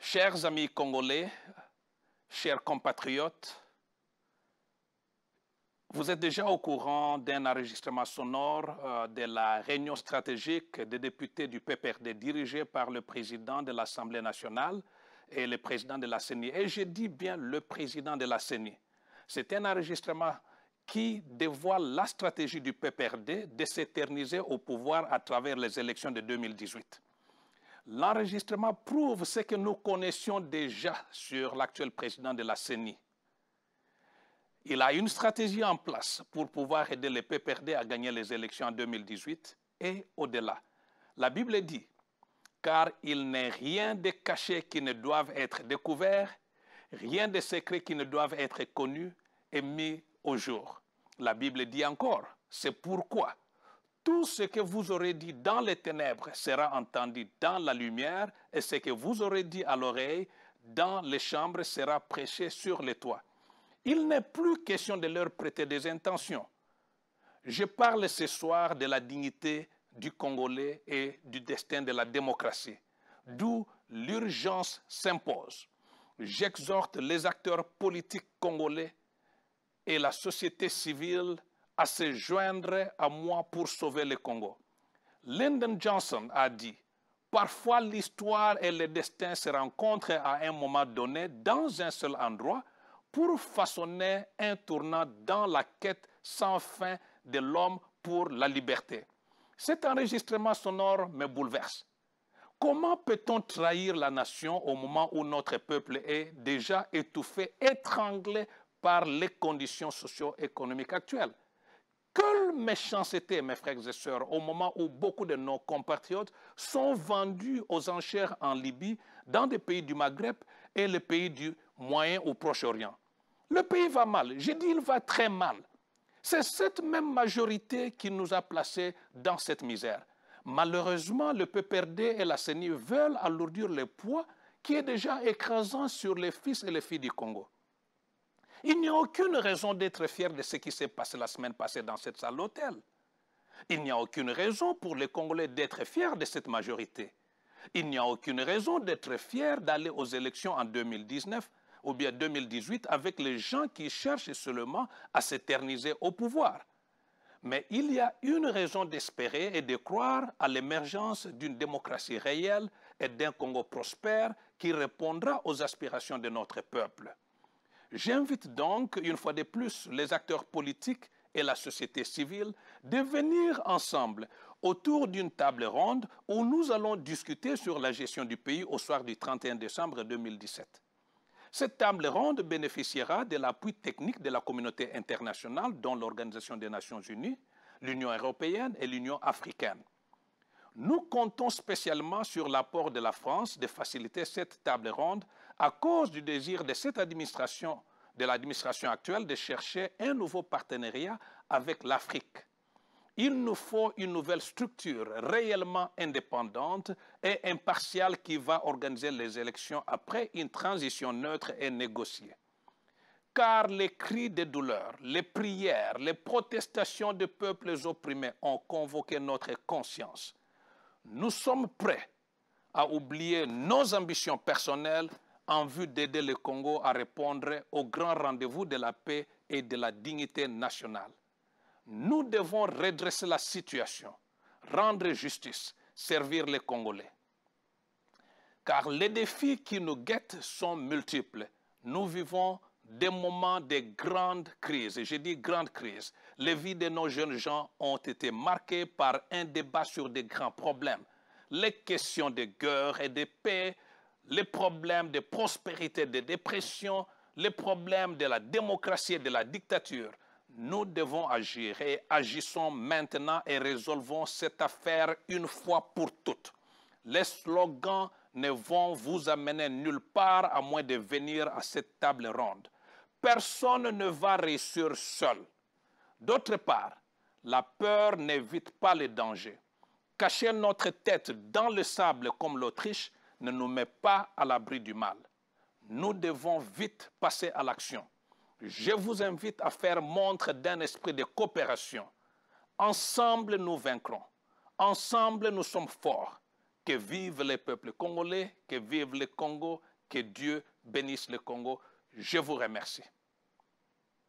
Chers amis congolais, chers compatriotes, vous êtes déjà au courant d'un enregistrement sonore de la réunion stratégique des députés du PPRD dirigée par le président de l'Assemblée nationale et le président de la CENI. Et je dis bien le président de la CENI. C'est un enregistrement qui dévoile la stratégie du PPRD de s'éterniser au pouvoir à travers les élections de 2018. L'enregistrement prouve ce que nous connaissions déjà sur l'actuel président de la CENI. Il a une stratégie en place pour pouvoir aider le PPRD à gagner les élections en 2018 et au-delà. La Bible dit, car il n'est rien de caché qui ne doive être découvert, rien de secret qui ne doive être connu et mis au jour. La Bible dit encore, c'est pourquoi tout ce que vous aurez dit dans les ténèbres sera entendu dans la lumière et ce que vous aurez dit à l'oreille dans les chambres sera prêché sur les toits. Il n'est plus question de leur prêter des intentions. Je parle ce soir de la dignité du Congolais et du destin de la démocratie, d'où l'urgence s'impose. J'exhorte les acteurs politiques congolais et la société civile à se joindre à moi pour sauver le Congo. Lyndon Johnson a dit, parfois l'histoire et le destin se rencontrent à un moment donné dans un seul endroit pour façonner un tournant dans la quête sans fin de l'homme pour la liberté. Cet enregistrement sonore me bouleverse. Comment peut-on trahir la nation au moment où notre peuple est déjà étouffé, étranglé par les conditions socio-économiques actuelles? Quelle méchanceté, mes frères et sœurs, au moment où beaucoup de nos compatriotes sont vendus aux enchères en Libye, dans des pays du Maghreb et les pays du Moyen ou Proche-Orient. Le pays va mal, j'ai dit il va très mal. C'est cette même majorité qui nous a placés dans cette misère. Malheureusement, le PPRD et la CENI veulent alourdir le poids qui est déjà écrasant sur les fils et les filles du Congo. Il n'y a aucune raison d'être fier de ce qui s'est passé la semaine passée dans cette salle d'hôtel. Il n'y a aucune raison pour les Congolais d'être fiers de cette majorité. Il n'y a aucune raison d'être fier d'aller aux élections en 2019 ou bien 2018 avec les gens qui cherchent seulement à s'éterniser au pouvoir. Mais il y a une raison d'espérer et de croire à l'émergence d'une démocratie réelle et d'un Congo prospère qui répondra aux aspirations de notre peuple. J'invite donc, une fois de plus, les acteurs politiques et la société civile de venir ensemble autour d'une table ronde où nous allons discuter sur la gestion du pays au soir du 31 décembre 2017. Cette table ronde bénéficiera de l'appui technique de la communauté internationale, dont l'Organisation des Nations Unies, l'Union européenne et l'Union africaine. Nous comptons spécialement sur l'apport de la France de faciliter cette table ronde à cause du désir de cette administration, de l'administration actuelle, de chercher un nouveau partenariat avec l'Afrique. Il nous faut une nouvelle structure réellement indépendante et impartiale qui va organiser les élections après une transition neutre et négociée. Car les cris de douleur, les prières, les protestations de peuples opprimés ont convoqué notre conscience. Nous sommes prêts à oublier nos ambitions personnelles en vue d'aider le Congo à répondre au grand rendez-vous de la paix et de la dignité nationale. Nous devons redresser la situation, rendre justice, servir les Congolais. Car les défis qui nous guettent sont multiples. Nous vivons des moments de grandes crises. Je dis grandes crises. Les vies de nos jeunes gens ont été marquées par un débat sur des grands problèmes. Les questions de guerre et de paix, les problèmes de prospérité, de dépression, les problèmes de la démocratie et de la dictature. Nous devons agir et agissons maintenant et résolvons cette affaire une fois pour toutes. Les slogans ne vont vous amener nulle part à moins de venir à cette table ronde. Personne ne va réussir seul. D'autre part, la peur n'évite pas les dangers. Cacher notre tête dans le sable comme l'Autriche ne nous met pas à l'abri du mal. Nous devons vite passer à l'action. Je vous invite à faire montre d'un esprit de coopération. Ensemble, nous vaincrons. Ensemble, nous sommes forts. Que vivent les peuples congolais, que vive le Congo, Que Dieu bénisse le Congo. Je vous remercie.